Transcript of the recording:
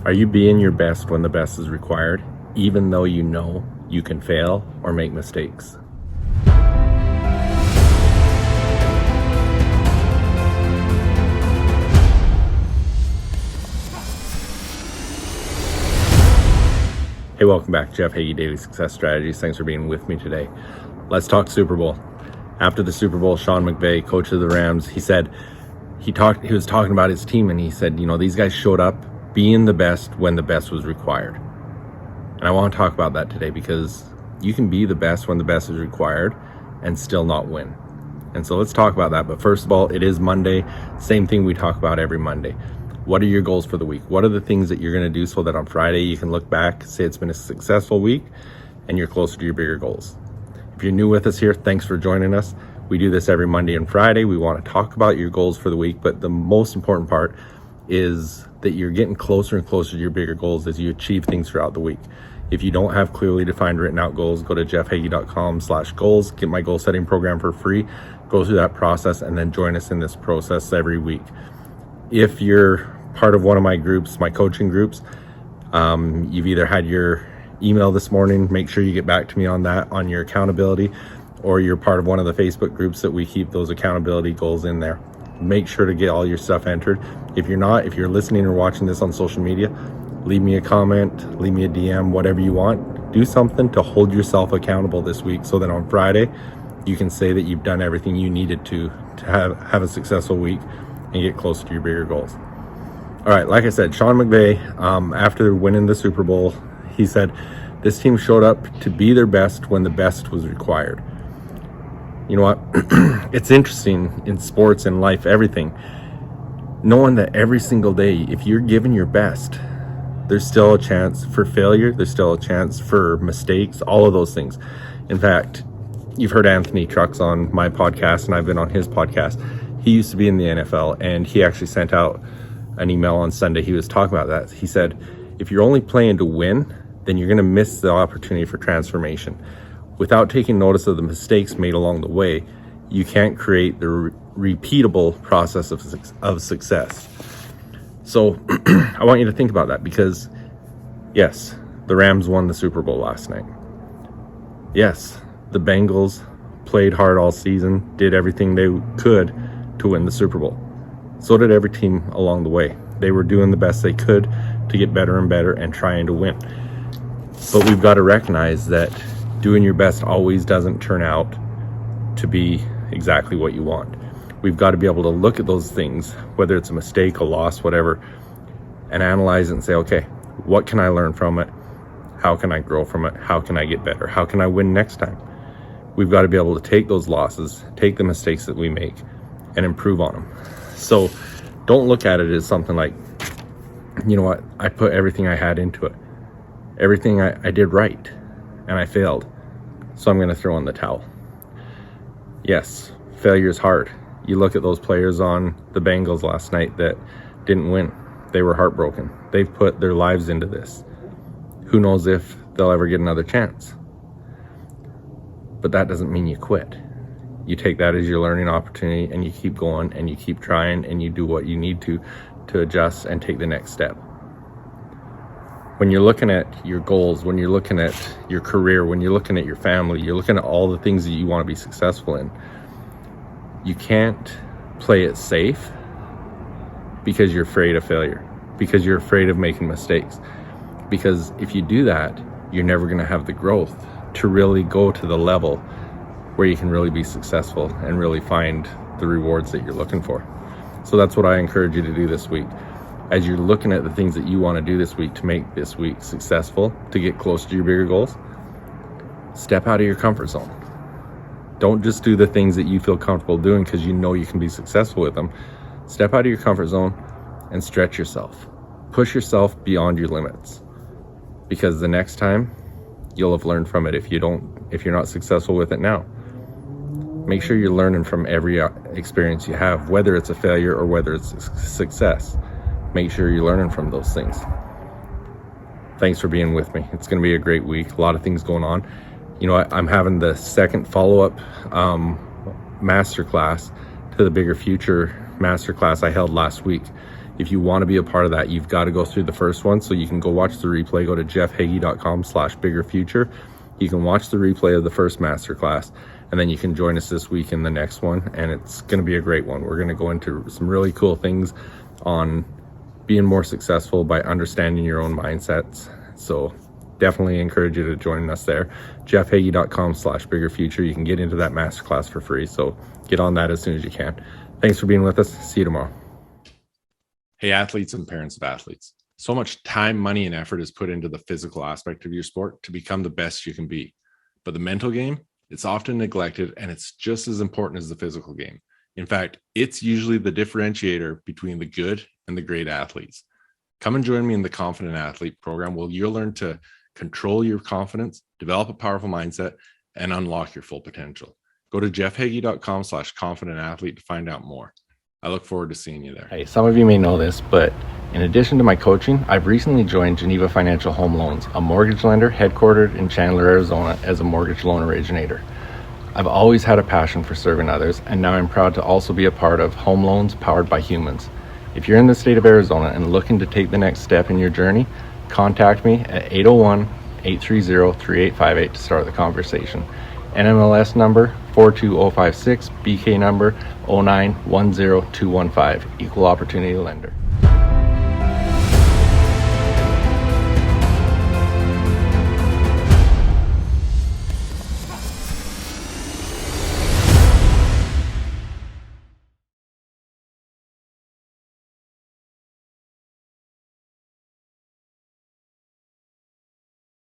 Are you being your best when the best is required, even though you know you can fail or make mistakes? Hey, welcome back. Jeff Heggie, Daily Success Strategies. Thanks for being with me today. Let's talk Super Bowl. After the Super Bowl, Sean McVay, coach of the Rams, he was talking about his team, and he said, these guys showed up being the best when the best was required. And I want to talk about that today because you can be the best when the best is required and still not win. And so let's talk about that. But first of all, it is Monday. Same thing we talk about every Monday. What are your goals for the week? What are the things that you're going to do so that on Friday you can look back, say it's been a successful week, and you're closer to your bigger goals? If you're new with us here, thanks for joining us. We do this every Monday and Friday. We want to talk about your goals for the week, but the most important part is that you're getting closer and closer to your bigger goals as you achieve things throughout the week. If you don't have clearly defined written out goals, go to jeffhaggie.com/goals, get my goal setting program for free, go through that process, and then join us in this process every week. If you're part of one of my groups, my coaching groups, you've either had your email this morning, make sure you get back to me on that, on your accountability, or you're part of one of the Facebook groups that we keep those accountability goals in there. Make sure to get all your stuff entered. If you're listening or watching this on social media, leave me a comment, leave me a DM, whatever you want. Do something to hold yourself accountable this week so that on Friday you can say that you've done everything you needed to have a successful week and get closer to your bigger goals. All right, like I said, Sean McVay, after winning the Super Bowl, he said this team showed up to be their best when the best was required. You know what? It's interesting in sports and life, everything, knowing that every single day, if you're giving your best, there's still a chance for failure. There's still a chance for mistakes, all of those things. In fact, you've heard Anthony Trucks on my podcast, and I've been on his podcast. He used to be in the NFL, and he actually sent out an email on Sunday. He was talking about that. He said, if you're only playing to win, then you're going to miss the opportunity for transformation. Without taking notice of the mistakes made along the way, you can't create the repeatable process of success. So I want you to think about that because, yes, the Rams won the Super Bowl last night. Yes, the Bengals played hard all season, did everything they could to win the Super Bowl. So did every team along the way. They were doing the best they could to get better and better and trying to win. But we've got to recognize that doing your best always doesn't turn out to be exactly what you want. We've got to be able to look at those things, whether it's a mistake, a loss, whatever, and analyze it and say, okay, what can I learn from it? How can I grow from it? How can I get better? How can I win next time? We've got to be able to take those losses, take the mistakes that we make, and improve on them. So don't look at it as something like, you know what, I put everything I had into it. Everything I did right, and I failed. So I'm going to throw in the towel. Yes, failure is hard. You look at those players on the Bengals last night that didn't win. They were heartbroken. They've put their lives into this. Who knows if they'll ever get another chance. But that doesn't mean you quit. You take that as your learning opportunity and you keep going and you keep trying and you do what you need to adjust and take the next step. When you're looking at your goals, when you're looking at your career, when you're looking at your family, you're looking at all the things that you want to be successful in, you can't play it safe because you're afraid of failure, because you're afraid of making mistakes. Because if you do that, you're never going to have the growth to really go to the level where you can really be successful and really find the rewards that you're looking for. So that's what I encourage you to do this week. As you're looking at the things that you want to do this week to make this week successful, to get closer to your bigger goals, step out of your comfort zone. Don't just do the things that you feel comfortable doing because you know you can be successful with them. Step out of your comfort zone and stretch yourself. Push yourself beyond your limits. Because the next time, you'll have learned from it if you're not successful with it now. Make sure you're learning from every experience you have, whether it's a failure or whether it's a success. Make sure you're learning from those things. Thanks for being with me. It's going to be a great week. A lot of things going on. You know, I'm having the second follow-up masterclass to the Bigger Future masterclass I held last week. If you want to be a part of that, you've got to go through the first one. So you can go watch the replay. Go to jeffheggie.com/biggerfuture. You can watch the replay of the first masterclass, and then you can join us this week in the next one. And it's going to be a great one. We're going to go into some really cool things on being more successful by understanding your own mindsets. So definitely encourage you to join us there. jeffheggie.com/biggerfuture. You can get into that masterclass for free. So get on that as soon as you can. Thanks for being with us. See you tomorrow. Hey, athletes and parents of athletes. So much time, money, and effort is put into the physical aspect of your sport to become the best you can be. But the mental game, it's often neglected, and it's just as important as the physical game. In fact, it's usually the differentiator between the good and the great athletes. Come and join me in the Confident Athlete program where you'll learn to control your confidence, develop a powerful mindset, and unlock your full potential. Go to jeffheggie.com/confidentathlete to find out more. I look forward to seeing you there. Hey, some of you may know this, but in addition to my coaching, I've recently joined Geneva Financial Home Loans, a mortgage lender headquartered in Chandler, Arizona, as a mortgage loan originator. I've always had a passion for serving others, and now I'm proud to also be a part of Home Loans Powered by Humans. If you're in the state of Arizona and looking to take the next step in your journey, contact me at 801-830-3858 to start the conversation. NMLS number 42056, BK number 0910215, Equal Opportunity Lender.